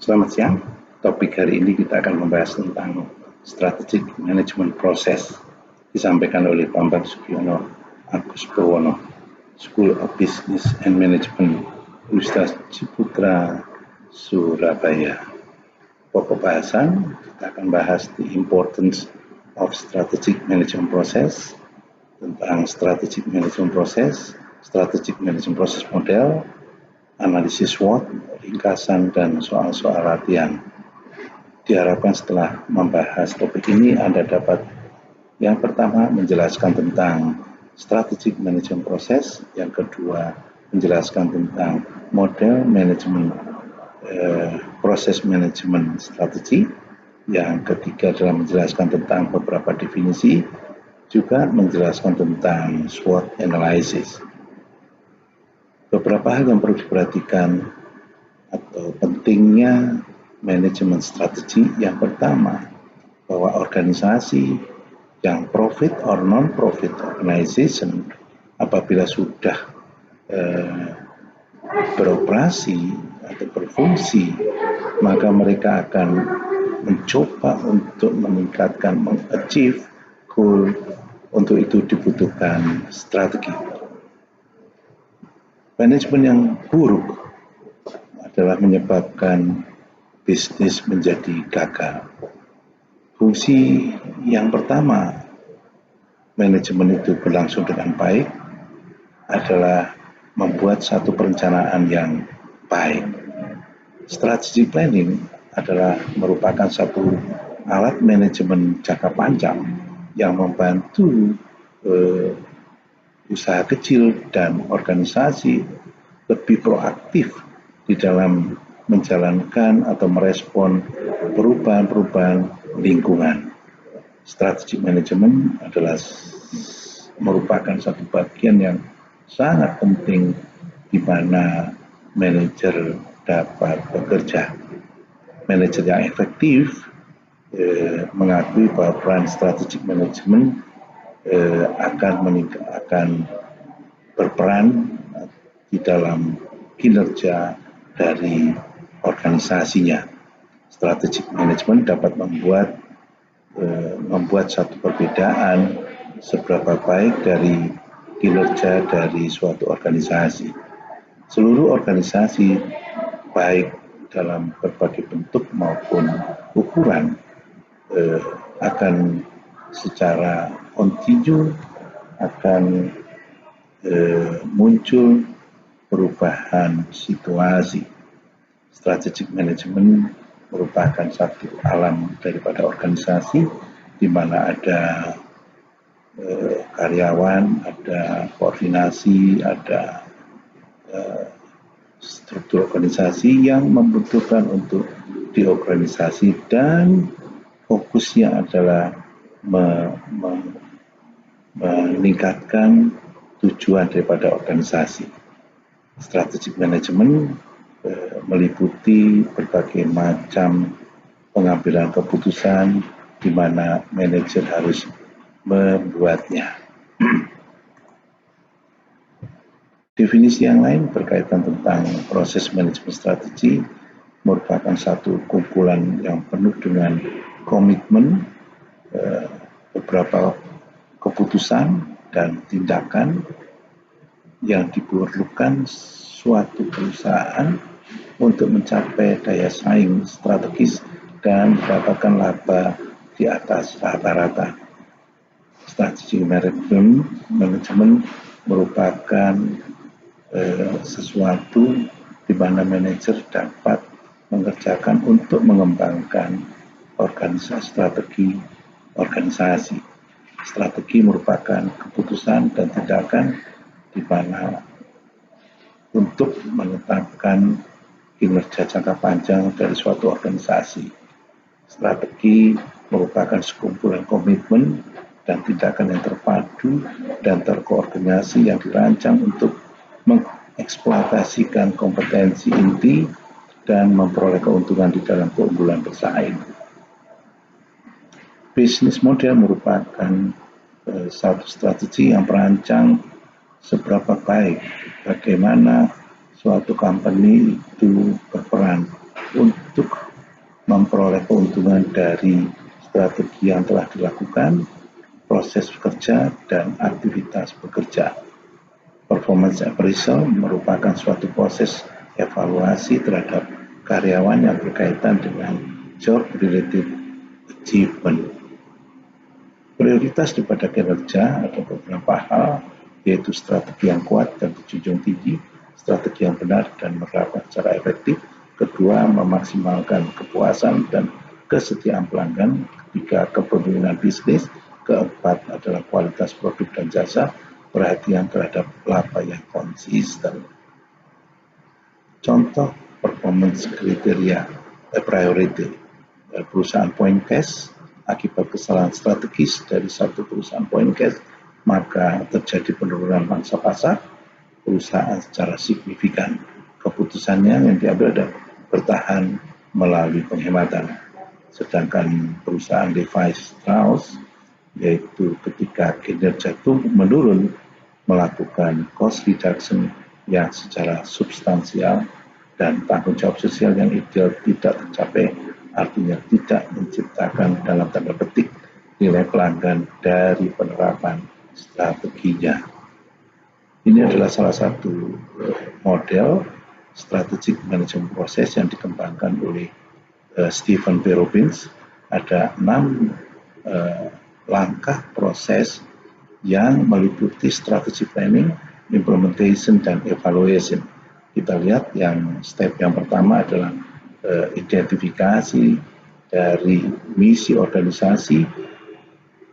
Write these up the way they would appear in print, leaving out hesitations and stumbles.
Selamat siang. Topik hari ini kita akan membahas tentang strategic management process disampaikan oleh Bambang Sugiono Agus Bowono, School of Business and Management, Universitas Ciputra, Surabaya. Pokok bahasan kita akan bahas the importance of strategic management process, tentang strategic management process model, analisis SWOT, ringkasan, dan soal-soal latihan. Diharapkan setelah membahas topik ini, Anda dapat yang pertama menjelaskan tentang strategic management process, yang kedua menjelaskan tentang model manajemen proses manajemen strategi, yang ketiga adalah menjelaskan tentang beberapa definisi, juga menjelaskan tentang SWOT analysis. Beberapa hal yang perlu diperhatikan atau pentingnya manajemen strategi. Yang pertama, bahwa organisasi yang profit or non-profit organization apabila sudah beroperasi atau berfungsi, maka mereka akan mencoba untuk meningkatkan, mengachieve goal. Untuk itu dibutuhkan strategi. Manajemen yang buruk adalah menyebabkan bisnis menjadi gagal. Fungsi yang pertama manajemen itu berlangsung dengan baik adalah membuat satu perencanaan yang baik. Strategic planning adalah merupakan satu alat manajemen jangka panjang yang membantu usaha kecil dan organisasi lebih proaktif di dalam menjalankan atau merespon perubahan-perubahan lingkungan. Strategic management adalah merupakan satu bagian yang sangat penting di mana manajer dapat bekerja. Manajer yang efektif mengakui bahwa peran strategic management akan berperan di dalam kinerja dari organisasinya. Strategic management dapat membuat satu perbedaan seberapa baik dari kinerja dari suatu organisasi. Seluruh organisasi, baik dalam berbagai bentuk maupun ukuran, akan secara kontinu akan muncul perubahan situasi. Strategic management merupakan satu alam daripada organisasi di mana ada karyawan, ada koordinasi, ada struktur organisasi yang membutuhkan untuk diorganisasi, dan fokusnya adalah meningkatkan tujuan daripada organisasi. Strategic management meliputi berbagai macam pengambilan keputusan di mana manajer harus membuatnya. Definisi yang lain berkaitan tentang proses manajemen strategi merupakan satu kumpulan yang penuh dengan komitmen, beberapa keputusan dan tindakan yang diperlukan suatu perusahaan untuk mencapai daya saing strategis dan mendapatkan laba di atas rata-rata. Strategic management merupakan sesuatu di mana manajer dapat mengerjakan untuk mengembangkan strategi organisasi. Strategi merupakan keputusan dan tindakan di mana untuk menetapkan kinerja jangka panjang dari suatu organisasi. Strategi merupakan sekumpulan komitmen dan tindakan yang terpadu dan terkoordinasi yang dirancang untuk mengeksploitasikan kompetensi inti dan memperoleh keuntungan di dalam keunggulan bersaing. Bisnis model merupakan satu strategi yang merancang seberapa baik bagaimana suatu company itu berperan untuk memperoleh keuntungan dari strategi yang telah dilakukan, proses bekerja, dan aktivitas bekerja. Performance appraisal merupakan suatu proses evaluasi terhadap karyawan yang berkaitan dengan job-related achievement. Prioritas daripada kinerja ada beberapa hal, yaitu strategi yang kuat dan dijunjung tinggi, strategi yang benar dan menerapkan secara efektif. Kedua, memaksimalkan kepuasan dan kesetiaan pelanggan. Ketiga, kepemimpinan bisnis. Keempat adalah kualitas produk dan jasa, perhatian terhadap laba yang konsisten. Contoh performance kriteria priority. Perusahaan point cash akibat kesalahan strategis dari satu perusahaan point cash, maka terjadi penurunan mangsa pasar perusahaan secara signifikan. Keputusannya yang diambil adalah bertahan melalui penghematan. Sedangkan perusahaan Levi Strauss, yaitu ketika kinerja itu menurun, melakukan cost reduction yang secara substansial dan tanggung jawab sosial yang ideal tidak tercapai, artinya tidak menciptakan dalam tanda petik nilai pelanggan dari penerapan strateginya. Ini adalah salah satu model strategic management proses yang dikembangkan oleh Stephen P. Robbins. Ada 6 langkah proses yang meliputi strategi planning, implementation, dan evaluation. Kita lihat yang step yang pertama adalah identifikasi dari misi organisasi,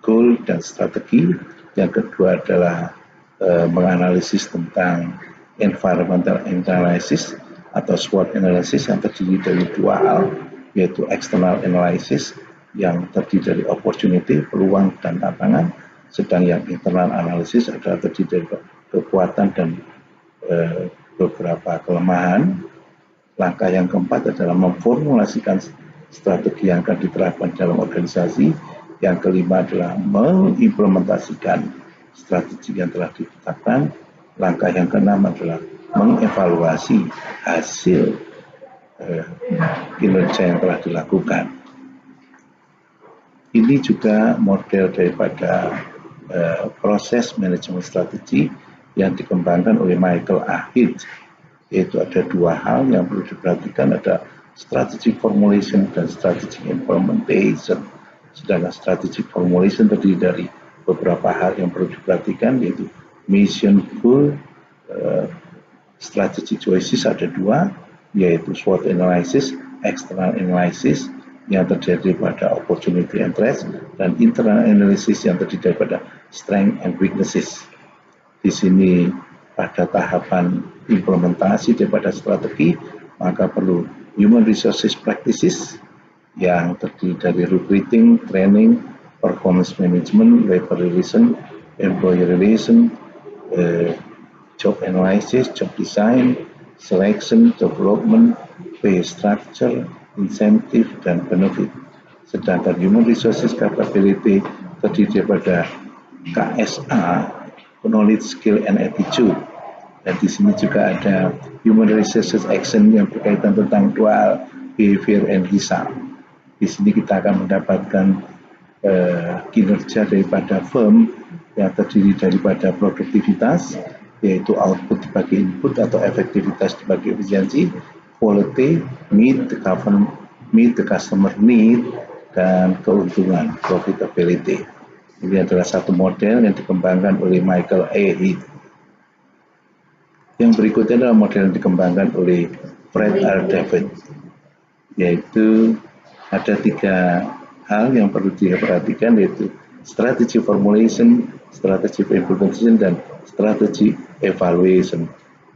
goal dan strategi. Yang kedua adalah menganalisis tentang environmental analysis atau SWOT analysis yang terdiri dari dua hal, yaitu external analysis yang terdiri dari opportunity, peluang dan tantangan, sedang yang internal analysis adalah terdiri dari kekuatan dan beberapa kelemahan. Langkah yang keempat adalah memformulasikan strategi yang akan diterapkan dalam organisasi. Yang kelima adalah mengimplementasikan strategi yang telah ditetapkan. Langkah yang keenam adalah mengevaluasi hasil kinerja yang telah dilakukan. Ini juga model daripada proses manajemen strategi yang dikembangkan oleh Michael A. Heath, yaitu ada dua hal yang perlu diperhatikan, ada strategic formulation dan strategic implementation. Sedangkan strategic formulation terdiri dari beberapa hal yang perlu diperhatikan, yaitu mission, goal, strategic choices ada dua, yaitu SWOT analysis, external analysis yang terdiri pada opportunity and threats, dan internal analysis yang terdiri daripada strength and weaknesses. Di sini pada tahapan implementasi daripada strategi, maka perlu human resources practices yang terdiri dari recruiting, training, performance management, labor relation, employee relation, job analysis, job design, selection, development, pay structure, incentive, dan benefit. Sedangkan human resources capability terdiri daripada KSA, knowledge, skill, and attitude. Dan di sini juga ada human resources action yang berkaitan tentang dua hal, behavior and result. Di sini kita akan mendapatkan kinerja daripada firm yang terdiri daripada produktivitas, yaitu output dibagi input atau efektivitas dibagi efisiensi, quality, meet the customer need, dan keuntungan, profitability. Ini adalah satu model yang dikembangkan oleh Michael A. Heath. Yang berikutnya adalah model yang dikembangkan oleh Fred R. David, yaitu ada tiga hal yang perlu diperhatikan, yaitu strategy formulation, strategy implementation, dan strategy evaluation.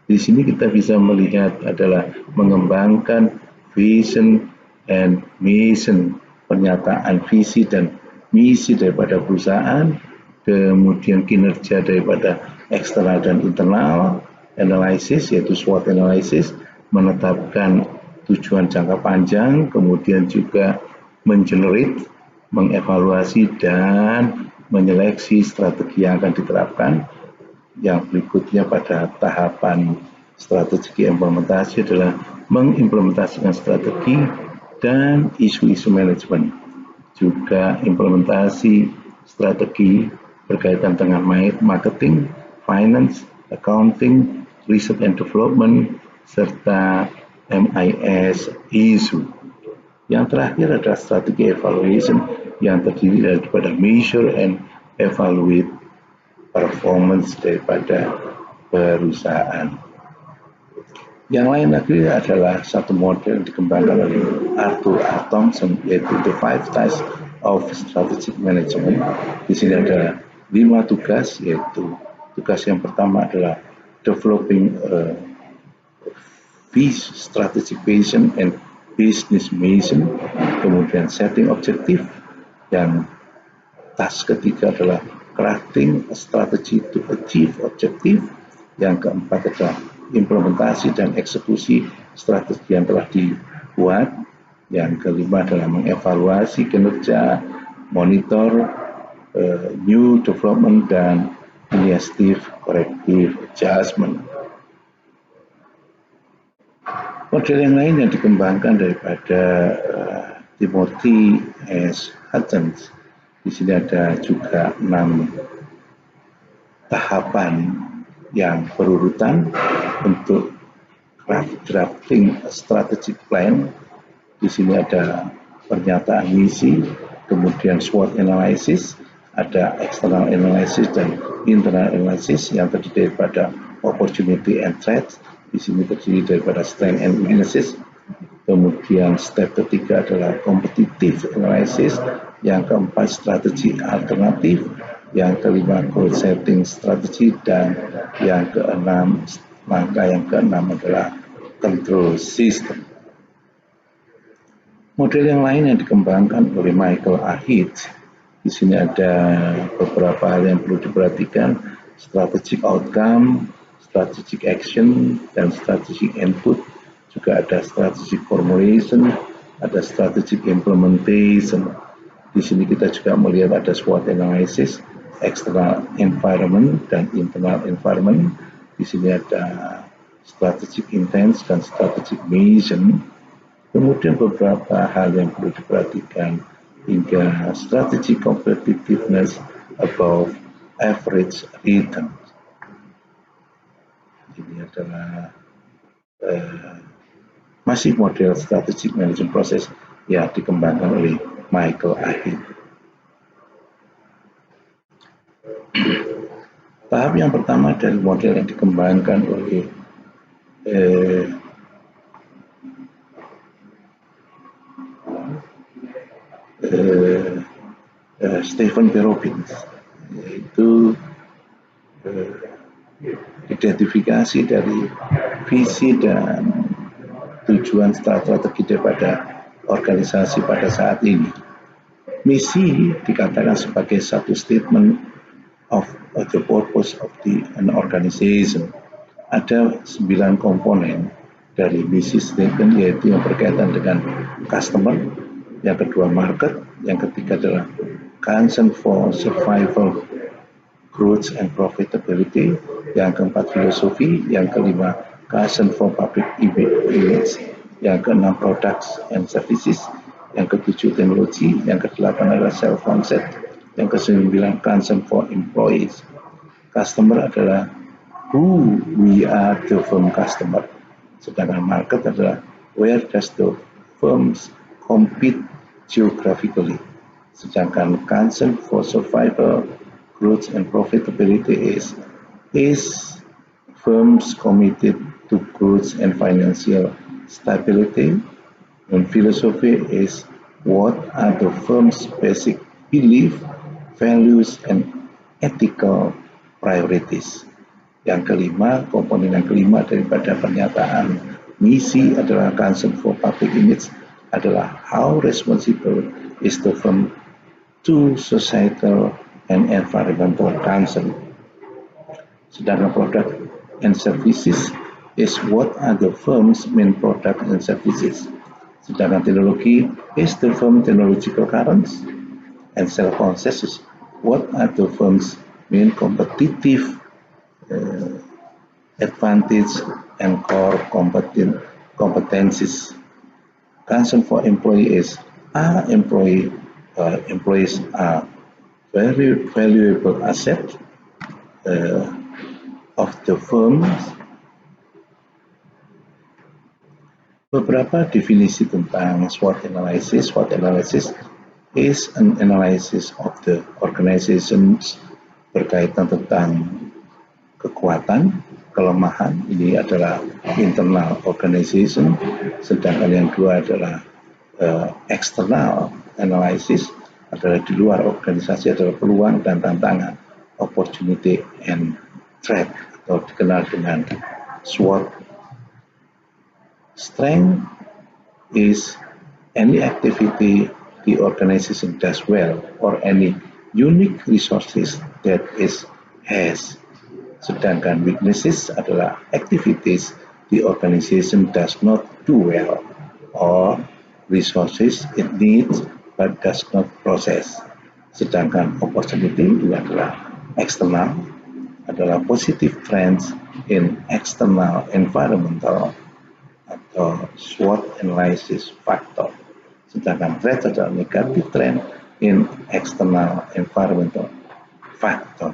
Di sini kita bisa melihat adalah mengembangkan vision and mission, pernyataan visi dan misi daripada perusahaan, kemudian kinerja daripada eksternal dan internal, analisis yaitu SWOT analysis, menetapkan tujuan jangka panjang, kemudian juga mengenerate, mengevaluasi, dan menyeleksi strategi yang akan diterapkan. Yang berikutnya pada tahapan strategi implementasi adalah mengimplementasikan strategi dan isu-isu manajemen, juga implementasi strategi berkaitan dengan marketing, finance, accounting, research and development, serta MIS isu. Yang terakhir adalah strategi evaluation yang terdiri daripada measure and evaluate performance daripada perusahaan. Yang lain lagi adalah satu model yang dikembangkan oleh Arthur A. Thompson, yaitu The Five Types of Strategic Management. Di sini ada 5 tugas, yaitu tugas yang pertama adalah developing a strategic vision and business mission, kemudian setting objective, yang task ketiga adalah crafting a strategy to achieve objective, yang keempat adalah implementasi dan eksekusi strategi yang telah dibuat, yang kelima adalah mengevaluasi kinerja, monitor new development, dan initiative corrective adjustment. Model yang lain yang dikembangkan daripada Timothy S. Hutchins. Di sini ada juga 6 tahapan yang berurutan untuk drafting strategic plan. Di sini ada pernyataan misi, kemudian SWOT analysis, ada external analysis dan internal analysis yang terdiri daripada opportunity and threats. Di sini terdiri daripada strength and weaknesses. Kemudian step ketiga adalah competitive analysis, yang keempat strategi alternatif, yang kelima goal setting strategi, dan yang keenam, langkah yang keenam adalah control system. Model yang lain yang dikembangkan oleh Michael A. Heath. Di sini ada beberapa hal yang perlu diperhatikan: strategic outcome, strategic action, dan strategic input. Juga ada strategic formulation, ada strategic implementation. Di sini kita juga melihat ada SWOT analysis, external environment dan internal environment. Di sini ada strategic intent dan strategic mission. Kemudian beberapa hal yang perlu diperhatikan hingga strategic competitiveness above average return. Ini adalah masih model strategic management process yang dikembangkan oleh Michael A. Heath. Tahap yang pertama dari model yang dikembangkan oleh Stephen P. Robbins, yaitu identifikasi dari visi dan tujuan strategi daripada organisasi pada saat ini. Misi dikatakan sebagai satu statement of the purpose of an organization. Ada 9 komponen dari misi statement, yaitu yang berkaitan dengan customer, yang kedua market, yang ketiga adalah concern for survival, growth and profitability, yang keempat filosofi, yang kelima concern for public image, yang keenam products and services, yang ketujuh teknologi, yang kedelapan adalah self concept, yang kesembilan concern for employees. Customer adalah who we are the firm customer, sedangkan market adalah where does the firms compete geographically, sedangkan concern for survival, growth and profitability is firms committed to growth and financial stability, and philosophy is what are the firm's basic belief, values and ethical priorities. Yang kelima, komponen yang kelima daripada pernyataan misi adalah concern for public image, adalah how responsible is the firm to societal and environmental concern. Sedangkan product and services is what are the firm's main product and services. Sedangkan teknologi is the firm technological currents, and self-concept is what are the firm's main competitive advantage and core competencies. concern for employees are employees are very valuable asset of the firm. Beberapa definisi tentang SWOT analysis. SWOT analysis is an analysis of the organizations berkaitan tentang kekuatan, kelemahan. Ini adalah internal organization, sedangkan yang dua adalah external analysis, adalah di luar organisasi, adalah peluang dan tantangan, opportunity and threat, atau dikenal dengan SWOT. Strength is any activity the organization does well or any unique resources that it has. Sedangkan weaknesses adalah activities the organization does not do well or resources it needs but does not process. Sedangkan opportunity itu adalah external, adalah positive trends in external environmental atau SWOT analysis factor. Sedangkan threat adalah negative trend in external environmental factor.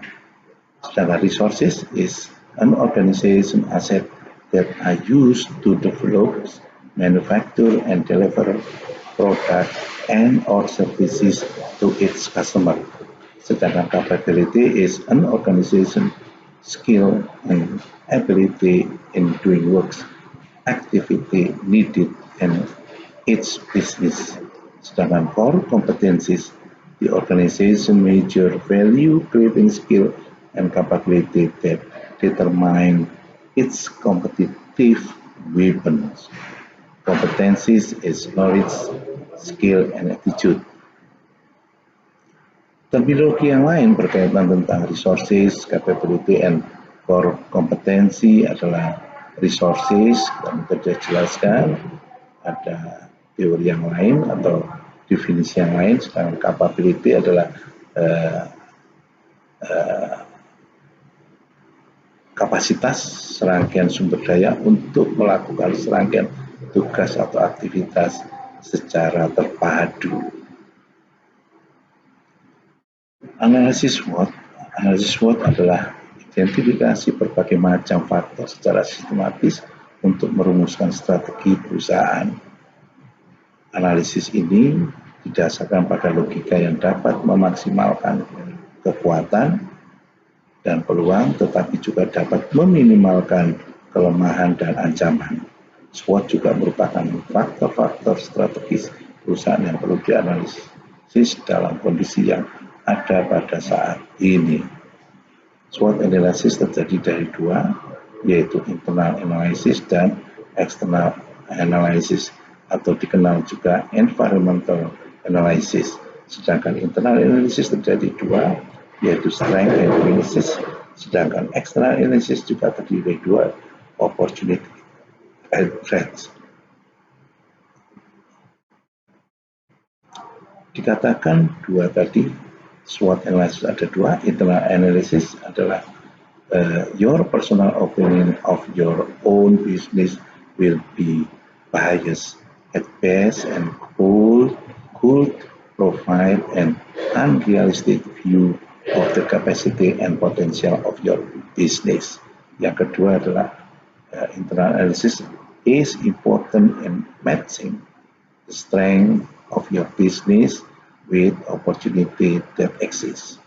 Sedangkan resources is an organization asset that are used to develop, manufacture, and deliver product and or services to its customer. Sedangkan capability is an organization skill and ability in doing works activity needed in its business. Sedangkan core competencies, the organization major value creating skill and capability that determine its competitive weapons. Competencies is knowledge, skill, and attitude. Terminologi yang lain berkaitan tentang resources, capability, and core competency adalah resources, kami sudah jelaskan, ada teori yang lain atau definisi yang lain. Sedangkan capability adalah kapasitas serangkaian sumber daya untuk melakukan serangkaian tugas atau aktivitas secara terpadu. Analisis SWOT adalah identifikasi berbagai macam faktor secara sistematis untuk merumuskan strategi perusahaan. Analisis ini didasarkan pada logika yang dapat memaksimalkan kekuatan dan peluang, tetapi juga dapat meminimalkan kelemahan dan ancaman. SWOT juga merupakan faktor-faktor strategis perusahaan yang perlu dianalisis dalam kondisi yang ada pada saat ini. SWOT analysis terjadi dari dua, yaitu internal analysis dan external analysis, atau dikenal juga environmental analysis. Sedangkan internal analysis terjadi dua, yaitu strength and weaknesses. Sedangkan external analysis juga terdiri dari dua, opportunity and threats. Dikatakan dua tadi, SWOT analysis ada dua. Internal analysis adalah your personal opinion of your own business will be biased at best and could provide an unrealistic view of the capacity and potential of your business. Yang kedua adalah internal analysis is important in matching the strength of your business with opportunity that exists.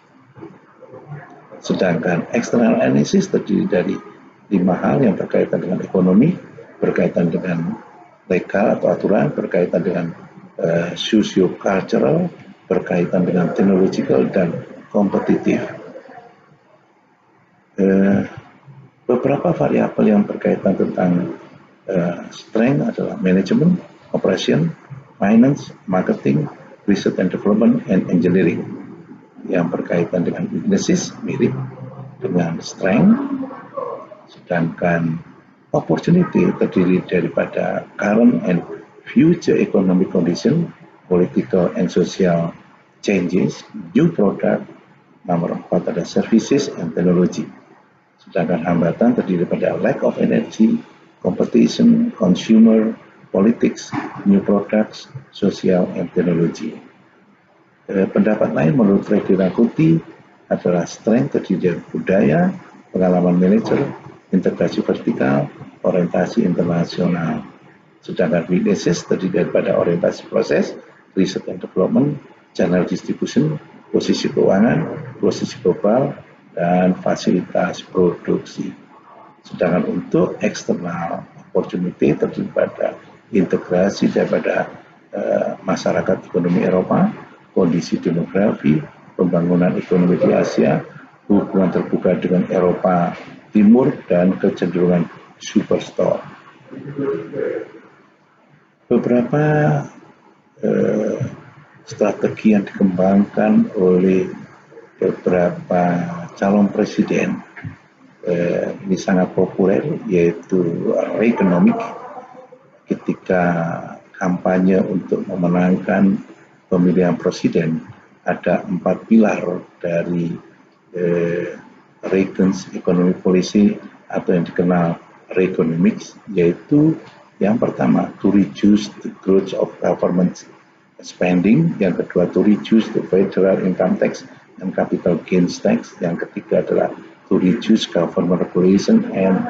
Sedangkan external analysis terdiri dari 5 hal yang berkaitan dengan ekonomi, berkaitan dengan legal atau aturan, berkaitan dengan socio-cultural, berkaitan dengan technological, dan kompetitif. Beberapa variabel yang berkaitan tentang strength adalah management, operation, finance, marketing, research and development, and engineering. Yang berkaitan dengan weaknesses mirip dengan strength, sedangkan opportunity terdiri daripada current and future economic condition, political and social changes, new product. Nomor 4 ada services and technology. Sedangkan hambatan terdiri pada lack of energy, competition, consumer, politics, new products, social, and technology. Pendapat lain menurut Freddy Rakuti adalah strength terdiri dari budaya, pengalaman manajer, integrasi vertikal, orientasi internasional. Sedangkan weaknesses terdiri daripada orientasi proses, research and development, channel distribution, posisi keuangan, posisi global, dan fasilitas produksi. Sedangkan untuk external opportunity terdiri pada integrasi daripada masyarakat ekonomi Eropa, kondisi demografi, pembangunan ekonomi di Asia, hubungan terbuka dengan Eropa Timur, dan kecenderungan superstore. Beberapa strategi yang dikembangkan oleh beberapa calon presiden ini sangat populer, yaitu Reaganomic, ketika kampanye untuk memenangkan pemilihan presiden. Ada 4 pilar dari Reagan's economic policy atau yang dikenal Reaganomics, yaitu yang pertama, to reduce the growth of government spending. Yang kedua, to reduce the federal income tax and capital gains tax. Yang ketiga adalah to reduce government regulation and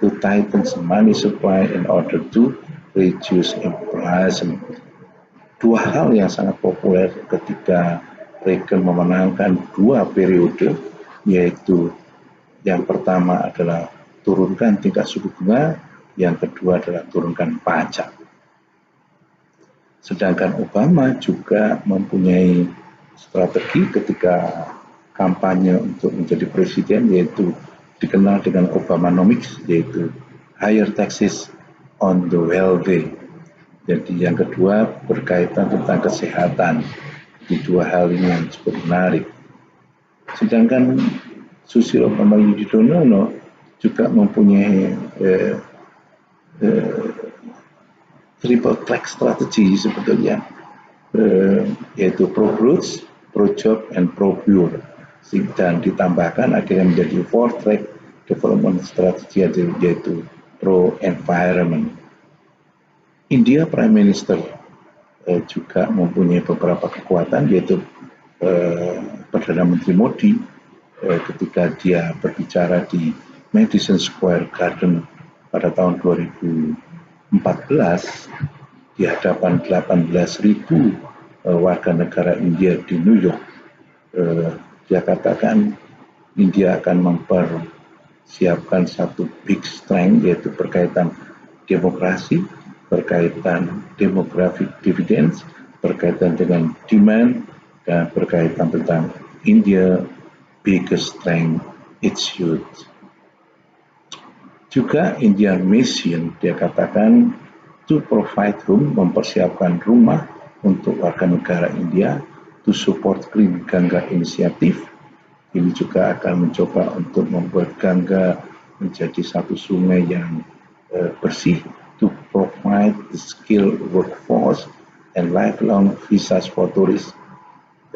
to tighten money supply in order to reduce inflation. Dua hal yang sangat populer ketika Reagan memenangkan 2 periode, yaitu yang pertama adalah turunkan tingkat suku bunga, yang kedua adalah turunkan pajak. Sedangkan Obama juga mempunyai strategi ketika kampanye untuk menjadi presiden, yaitu dikenal dengan Obamanomics, yaitu higher taxes on the wealthy. Jadi yang kedua berkaitan tentang kesehatan. Di dua hal ini yang cukup menarik. Sedangkan Susilo Bambang Yudhoyono juga mempunyai triple track strategy sebetulnya, yaitu pro growth, pro job, and pro pure, dan ditambahkan akhirnya menjadi four track development strategy, yaitu pro environment. India Prime Minister juga mempunyai beberapa kekuatan, yaitu Perdana Menteri Modi ketika dia berbicara di Madison Square Garden pada tahun 2014 di hadapan 18.000 warga negara India di New York. Dia katakan India akan mempersiapkan satu big strength, yaitu berkaitan demokrasi, berkaitan demographic dividends, berkaitan dengan demand, dan berkaitan tentang India biggest strength, its youth. Juga Indian mission, dia katakan to provide home, mempersiapkan rumah untuk warga negara India, to support Clean Ganga Initiative. Ini juga akan mencoba untuk membuat Ganga menjadi satu sungai yang bersih, to provide the skilled workforce and lifelong visas for tourists.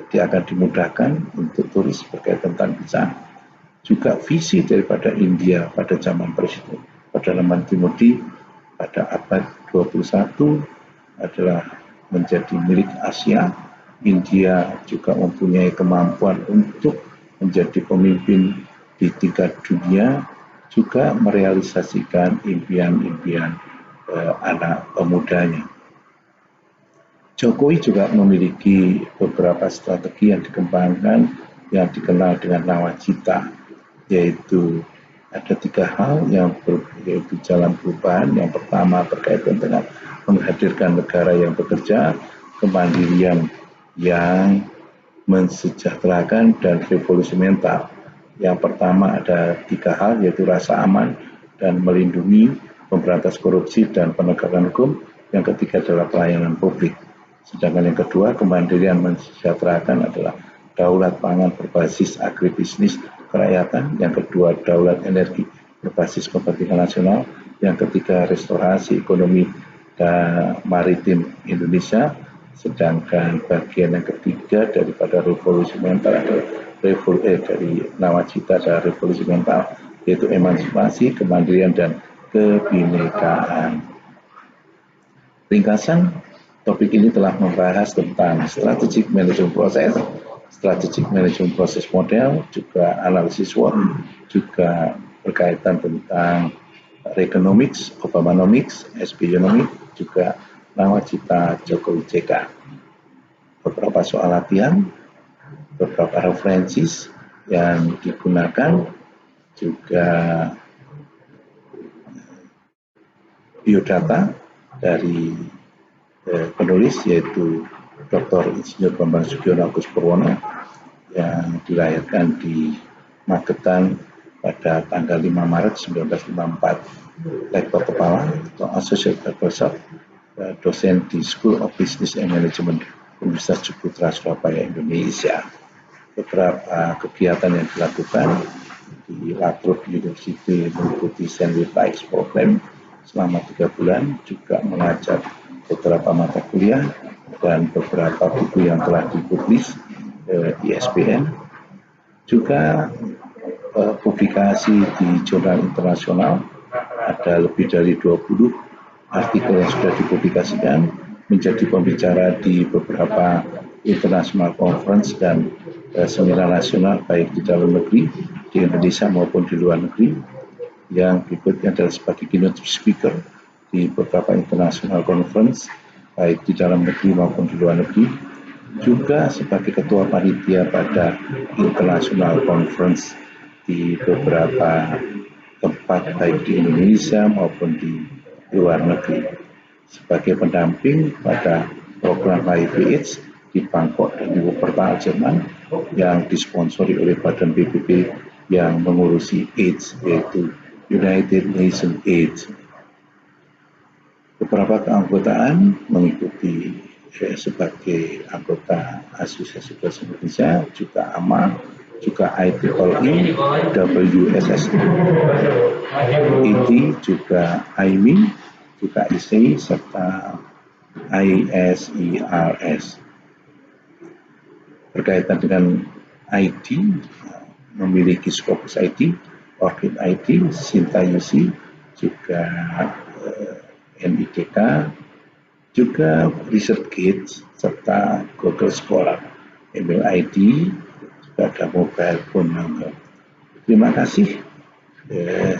Jadi akan dimudahkan untuk turis berkaitan tentang visa. Juga visi daripada India pada zaman Presiden Perdana Menteri Modi pada abad 21 adalah menjadi milik Asia. India juga mempunyai kemampuan untuk menjadi pemimpin di tingkat dunia, juga merealisasikan impian-impian anak pemudanya. Jokowi juga memiliki beberapa strategi yang dikembangkan yang dikenal dengan nawacita, yaitu ada 3 hal yaitu jalan perubahan. Yang pertama berkaitan dengan menghadirkan negara yang bekerja, kemandirian yang mensejahterakan, dan revolusi mental. Yang pertama ada 3 hal, yaitu rasa aman dan melindungi, memberantas korupsi, dan penegakan hukum. Yang ketiga adalah pelayanan publik. Sedangkan yang kedua, kemandirian mensejahterakan adalah daulat pangan berbasis agribisnis kerakyatan. Yang kedua, daulat energi berbasis kepentingan nasional. Yang ketiga, restorasi ekonomi dan maritim Indonesia. Sedangkan bagian yang ketiga daripada revolusi mental adalah dari nawacita adalah revolusi mental, yaitu emansipasi, kemandirian, dan kebinekaan. Ringkasan, topik ini telah membahas tentang strategic management proses, strategic management proses model, juga analisis SWOT, juga berkaitan tentang Reaganomics, Obamanomics, SBionomics, juga nawacita Jokowi JK. Beberapa soal latihan, beberapa referensi yang digunakan, juga biodata dari penulis yaitu Dr. Insinyur Bambang Sugiono Agus Purwono yang dilahirkan di Magetan pada tanggal 5 Maret 1954, lektor kepala atau associate professor, dosen di School of Business and Management Universitas Ciputra Surabaya Indonesia. Beberapa kegiatan yang dilakukan di Latrobe University mengikuti Sandwich Program selama 3 bulan, juga mengajar beberapa mata kuliah dan beberapa buku yang telah dipublis di ISBN, juga publikasi di jurnal internasional. Ada lebih dari 20 artikel yang sudah dipublikasikan, menjadi pembicara di beberapa international conference dan seminar nasional baik di dalam negeri, di Indonesia maupun di luar negeri. Yang berikutnya adalah sebagai keynote speaker di beberapa international conference baik di dalam negeri maupun di luar negeri, juga sebagai ketua panitia pada international conference di beberapa tempat baik di Indonesia maupun di luar negeri, sebagai pendamping pada program HIV/AIDS di Bangkok dan di Wuppertal, Jerman, yang disponsori oleh Badan PBB yang mengurusi AIDS, yaitu United Nations AIDS. Beberapa keanggotaan mengikuti sebagai anggota Asosiasi Pers Indonesia, juga AMA, juga IEEE, WSSI, juga IMI, juga ISEI, serta ISIRS. Berkaitan dengan ID, memiliki Scopus ID, Orbit ID, Sinta UC, juga NIDK, juga ResearchGate, serta Google Scholar, email ID, juga ada mobile phone number. Terima kasih.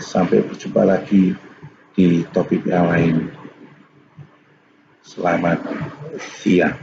Sampai berjumpa lagi di topik yang lain. Selamat siang.